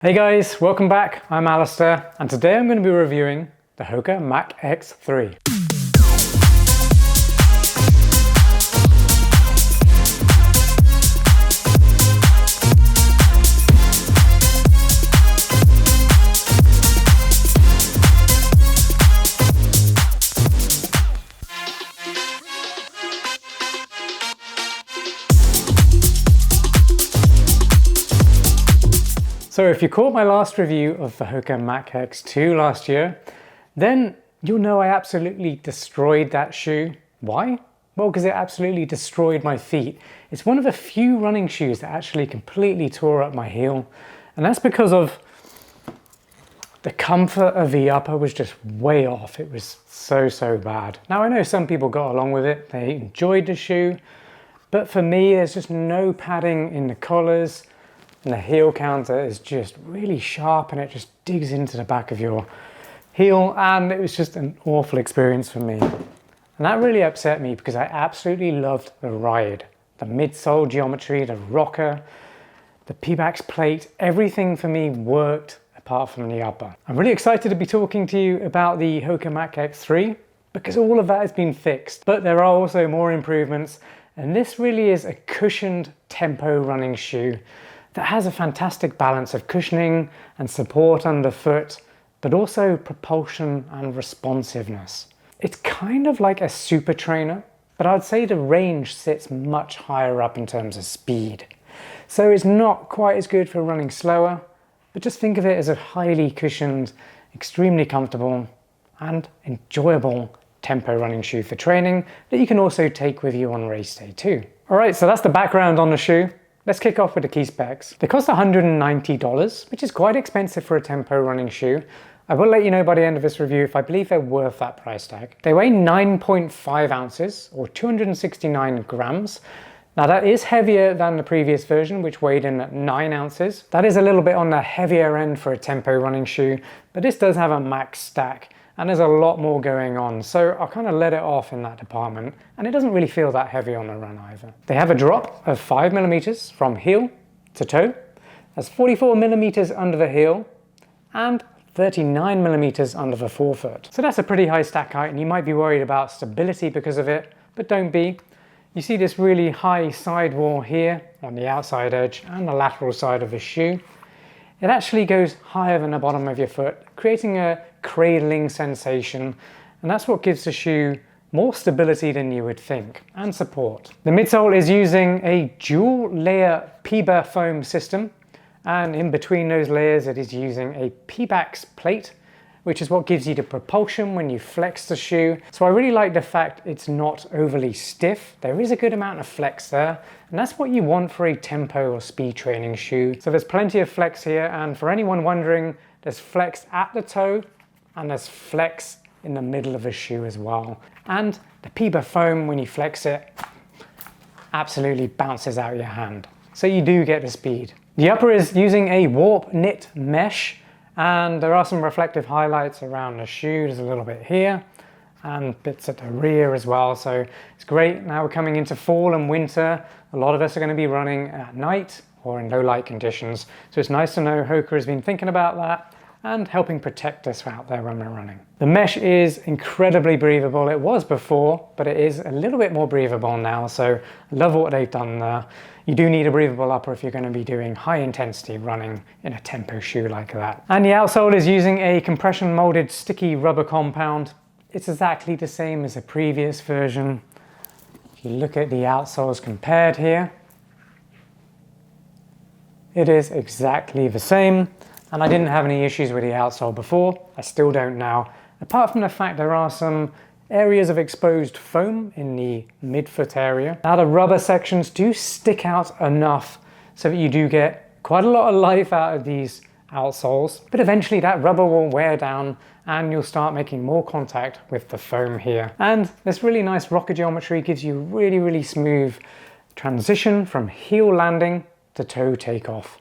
Hey guys, welcome back. I'm Alistair and today I'm going to be reviewing the Hoka Mach X3. So if you caught my last review of the Hoka Mach X2 last year, then you'll know I absolutely destroyed that shoe. Why? Well, because it absolutely destroyed my feet. It's one of the few running shoes that actually completely tore up my heel. And that's because of the comfort of the upper was just way off. It was so bad. Now I know some people got along with it. They enjoyed the shoe. But for me, there's just no padding in the collars. And the heel counter is just really sharp and it just digs into the back of your heel, and it was just an awful experience for me. And that really upset me because I absolutely loved the ride. The midsole geometry, the rocker, the Pebax plate, everything for me worked apart from the upper. I'm really excited to be talking to you about the Hoka Mach X3 because all of that has been fixed, but there are also more improvements, and this really is a cushioned tempo running shoe that has a fantastic balance of cushioning and support underfoot, but also propulsion and responsiveness. It's kind of like a super trainer, but I'd say the range sits much higher up in terms of speed. So it's not quite as good for running slower, but just think of it as a highly cushioned, extremely comfortable and enjoyable tempo running shoe for training that you can also take with you on race day too. All right, so that's the background on the shoe. Let's kick off with the key specs. They cost $190, which is quite expensive for a tempo running shoe. I will let you know by the end of this review if I believe they're worth that price tag. They weigh 9.5 ounces or 269 grams. Now that is heavier than the previous version, which weighed in at 9 ounces. That is a little bit on the heavier end for a tempo running shoe, but this does have a max stack and there's a lot more going on, so I'll kind of let it off in that department, and it doesn't really feel that heavy on the run either. They have a drop of 5mm from heel to toe. That's 44mm under the heel and 39mm under the forefoot. So that's a pretty high stack height, and you might be worried about stability because of it, but don't be. You see this really high sidewall here on the outside edge and the lateral side of the shoe. It actually goes higher than the bottom of your foot, creating a cradling sensation, and that's what gives the shoe more stability than you would think, and support. The midsole is using a dual layer PEBA foam system, and in between those layers it is using a Pebax plate, which is what gives you the propulsion when you flex the shoe. So I really like the fact it's not overly stiff. There is a good amount of flex there, and that's what you want for a tempo or speed training shoe. So there's plenty of flex here, and for anyone wondering, there's flex at the toe and there's flex in the middle of the shoe as well. And the PEBA foam, when you flex it, absolutely bounces out your hand. So you do get the speed. The upper is using a warp knit mesh, and there are some reflective highlights around the shoe. There's a little bit here and bits at the rear as well, so it's great. Now we're coming into fall and winter. A lot of us are going to be running at night or in low light conditions, so it's nice to know Hoka has been thinking about that and helping protect us out there when we're running. The mesh is incredibly breathable. It was before, but it is a little bit more breathable now, so I love what they've done there. You do need a breathable upper if you're going to be doing high intensity running in a tempo shoe like that. And the outsole is using a compression molded sticky rubber compound. It's exactly the same as the previous version. If you look at the outsoles compared here, it is exactly the same. And I didn't have any issues with the outsole before. I still don't now, apart from the fact there are some areas of exposed foam in the midfoot area. Now the rubber sections do stick out enough so that you do get quite a lot of life out of these outsoles, but eventually that rubber will wear down and you'll start making more contact with the foam here. And this really nice rocker geometry gives you really smooth transition from heel landing to toe takeoff.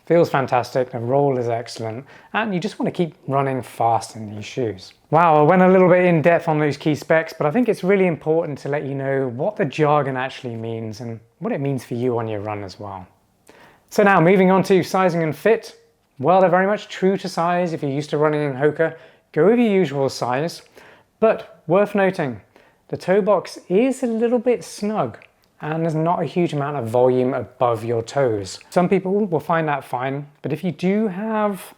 Feels fantastic, the roll is excellent, and you just want to keep running fast in these shoes. Wow, I went a little bit in depth on those key specs, but I think it's really important to let you know what the jargon actually means and what it means for you on your run as well. So now moving on to sizing and fit. Well, they're very much true to size. If you're used to running in Hoka, go with your usual size. But worth noting, the toe box is a little bit snug and there's not a huge amount of volume above your toes. Some people will find that fine, but if you do have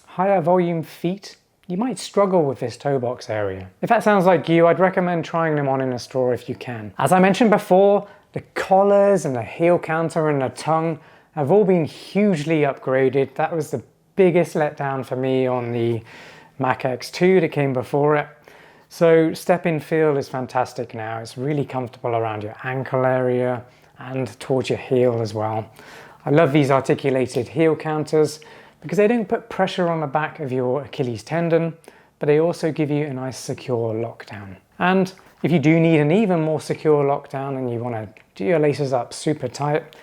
higher volume feet, you might struggle with this toe box area. If that sounds like you, I'd recommend trying them on in a store if you can. As I mentioned before, the collars and the heel counter and the tongue have all been hugely upgraded. That was the biggest letdown for me on the Mach X2 that came before it. So step-in feel is fantastic now. It's really comfortable around your ankle area and towards your heel as well. I love these articulated heel counters because they don't put pressure on the back of your Achilles tendon, but they also give you a nice secure lockdown. And if you do need an even more secure lockdown and you want to do your laces up super tight,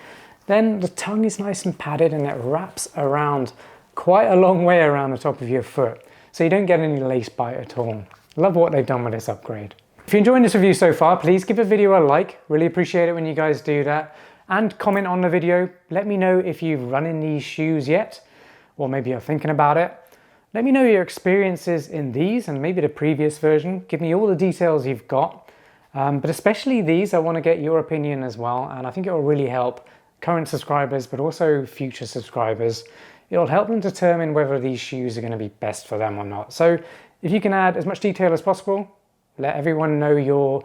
then the tongue is nice and padded and it wraps around quite a long way around the top of your foot, so you don't get any lace bite at all. Love what they've done with this upgrade. If you're enjoying this review so far, please give the video a like. Really appreciate it when you guys do that. And comment on the video. Let me know if you've run in these shoes yet, or maybe you're thinking about it. Let me know your experiences in these and maybe the previous version. Give me all the details you've got. But especially these, I want to get your opinion as well. And I think it will really help current subscribers, but also future subscribers. It'll help them determine whether these shoes are going to be best for them or not. So if you can add as much detail as possible, let everyone know your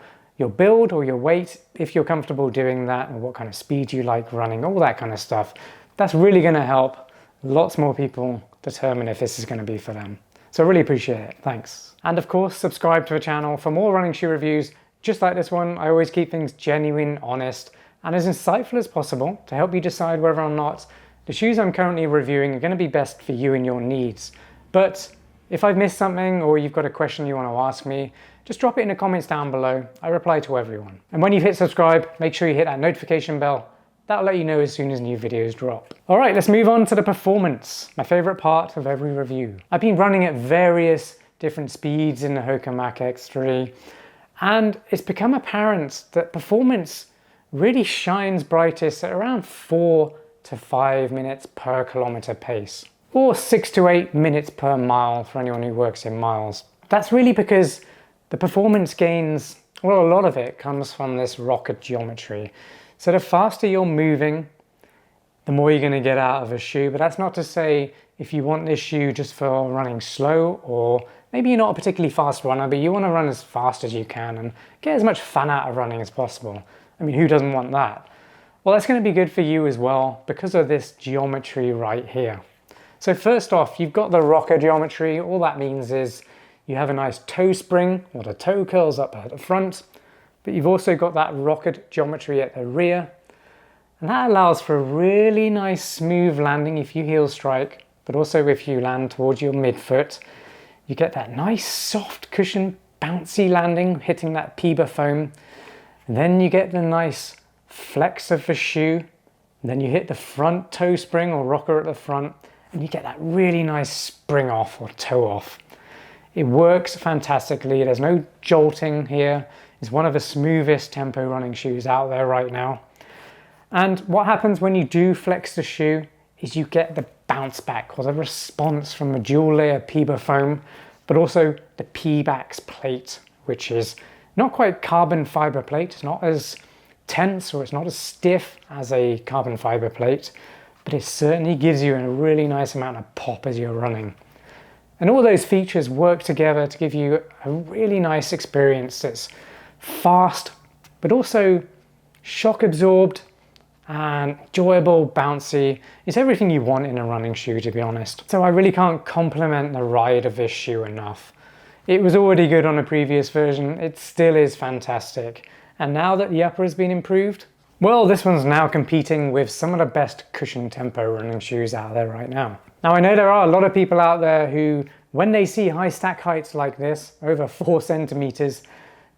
build or your weight, if you're comfortable doing that, and what kind of speed you like running, all that kind of stuff. That's really going to help lots more people determine if this is going to be for them. So I really appreciate it. Thanks. And of course, subscribe to the channel for more running shoe reviews just like this one. I always keep things genuine, honest, and as insightful as possible to help you decide whether or not the shoes I'm currently reviewing are going to be best for you and your needs. But if I've missed something or you've got a question you want to ask me, just drop it in the comments down below. I reply to everyone. And when you've hit subscribe, make sure you hit that notification bell. That'll let you know as soon as new videos drop. All right, let's move on to the performance, my favorite part of every review. I've been running at various different speeds in the Hoka Mach X3, and it's become apparent that performance really shines brightest at around 4 to 5 minutes per kilometer pace, or 6 to 8 minutes per mile for anyone who works in miles. That's really because the performance gains, well, a lot of it comes from this rocket geometry. So the faster you're moving, the more you're going to get out of a shoe. But that's not to say if you want this shoe just for running slow, or maybe you're not a particularly fast runner, but you want to run as fast as you can and get as much fun out of running as possible. I mean, who doesn't want that? Well, that's going to be good for you as well because of this geometry right here. So first off, you've got the rocker geometry. All that means is you have a nice toe spring, or the toe curls up at the front, but you've also got that rocket geometry at the rear. And that allows for a really nice smooth landing if you heel strike, but also if you land towards your midfoot. You get that nice soft cushion, bouncy landing, hitting that PEBA foam. And then you get the nice flex of the shoe. And then you hit the front toe spring or rocker at the front, and you get that really nice spring off or toe off. It works fantastically. There's no jolting here. It's one of the smoothest tempo running shoes out there right now. And what happens when you do flex the shoe is you get the bounce back or the response from the dual layer PEBA foam, but also the Pebax plate, which is not quite carbon fiber plate. It's not as tense or it's not as stiff as a carbon fiber plate, but it certainly gives you a really nice amount of pop as you're running. And all those features work together to give you a really nice experience that's fast, but also shock absorbed and enjoyable, bouncy. It's everything you want in a running shoe, to be honest. So I really can't compliment the ride of this shoe enough. It was already good on a previous version. It still is fantastic. And now that the upper has been improved, well, this one's now competing with some of the best cushion tempo running shoes out there right now. Now, I know there are a lot of people out there who, when they see high stack heights like this, over 4 centimeters,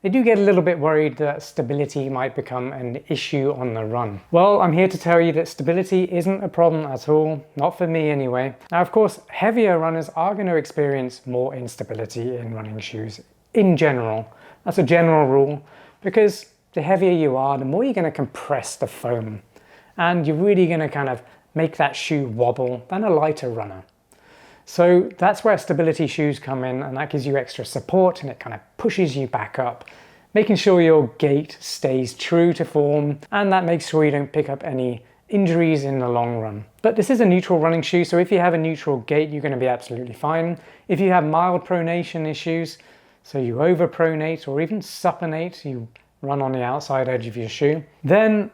they do get a little bit worried that stability might become an issue on the run. Well, I'm here to tell you that stability isn't a problem at all, not for me anyway. Now, of course, heavier runners are going to experience more instability in running shoes in general. That's a general rule, because the heavier you are, the more you're going to compress the foam, and you're really going to kind of make that shoe wobble than a lighter runner. So that's where stability shoes come in, and that gives you extra support and it kind of pushes you back up, making sure your gait stays true to form, and that makes sure you don't pick up any injuries in the long run. But this is a neutral running shoe, so if you have a neutral gait, you're going to be absolutely fine. If you have mild pronation issues, so you overpronate or even supinate, you run on the outside edge of your shoe, then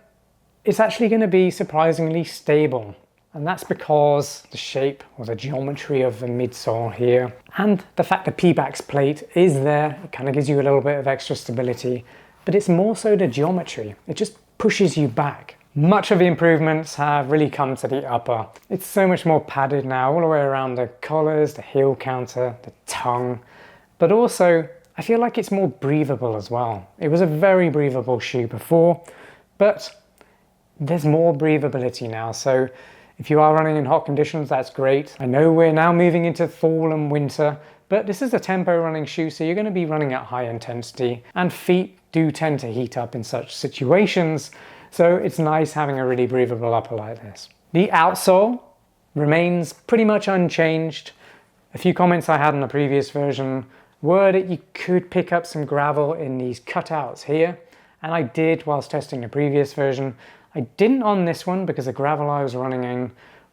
it's actually going to be surprisingly stable. And that's because the shape or the geometry of the midsole here and the fact the Pebax plate is there, it kind of gives you a little bit of extra stability, but it's more so the geometry. It just pushes you back. Much of the improvements have really come to the upper. It's so much more padded now, all the way around the collars, the heel counter, the tongue, but also I feel like it's more breathable as well. It was a very breathable shoe before, but there's more breathability now. So if you are running in hot conditions, that's great. I know we're now moving into fall and winter, but this is a tempo running shoe, so you're going to be running at high intensity, and feet do tend to heat up in such situations, so it's nice having a really breathable upper like this. The outsole remains pretty much unchanged. A few comments I had in the previous version were that you could pick up some gravel in these cutouts here, and I did whilst testing the previous version. I didn't on this one because the gravel I was running in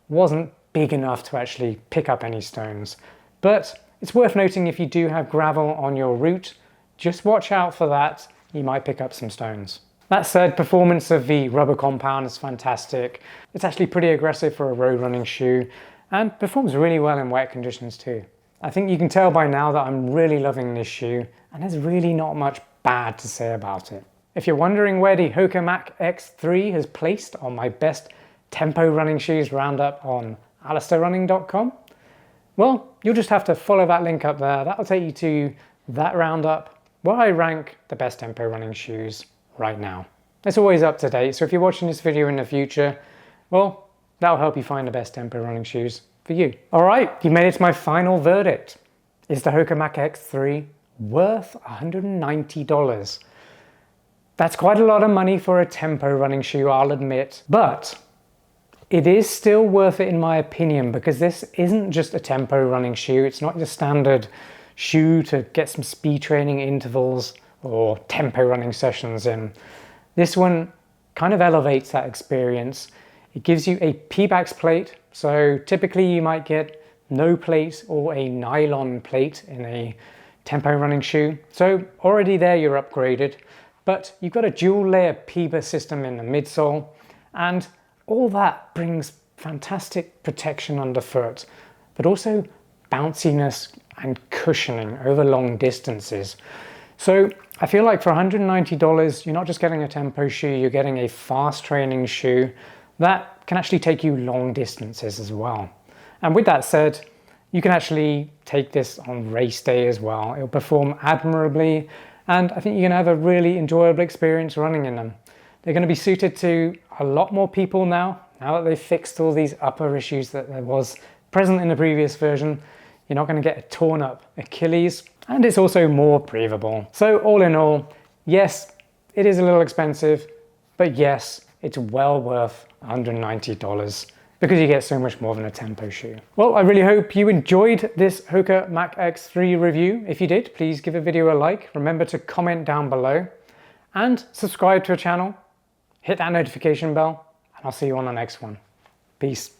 wasn't big enough to actually pick up any stones. But it's worth noting, if you do have gravel on your route, just watch out for that. You might pick up some stones. That said, performance of the rubber compound is fantastic. It's actually pretty aggressive for a road running shoe and performs really well in wet conditions too. I think you can tell by now that I'm really loving this shoe, and there's really not much bad to say about it. If you're wondering where the Hoka Mach X3 has placed on my best tempo running shoes roundup on alistairrunning.com, well, you'll just have to follow that link up there. That'll take you to that roundup where I rank the best tempo running shoes right now. It's always up to date, so if you're watching this video in the future, well, that'll help you find the best tempo running shoes for you. All right, you made it to my final verdict. Is the Hoka Mach X3 worth $190? That's quite a lot of money for a tempo running shoe, I'll admit, but it is still worth it in my opinion, because this isn't just a tempo running shoe. It's not your standard shoe to get some speed training intervals or tempo running sessions in. This one kind of elevates that experience. It gives you a Pebax plate, so typically you might get no plate or a nylon plate in a tempo running shoe. So already there you're upgraded. But you've got a dual layer PEBA system in the midsole, and all that brings fantastic protection underfoot, but also bounciness and cushioning over long distances. So I feel like for $190, you're not just getting a tempo shoe, you're getting a fast training shoe that can actually take you long distances as well. And with that said, you can actually take this on race day as well. It'll perform admirably, and I think you're going to have a really enjoyable experience running in them. They're going to be suited to a lot more people now that they've fixed all these upper issues that there was present in the previous version. You're not going to get a torn up Achilles, and it's also more breathable. So all in all, yes, it is a little expensive, but yes, it's well worth $190 because you get so much more than a tempo shoe. Well, I really hope you enjoyed this Hoka Mach X3 review. If you did, please give a video a like. Remember to comment down below and subscribe to the channel. Hit that notification bell, and I'll see you on the next one. Peace.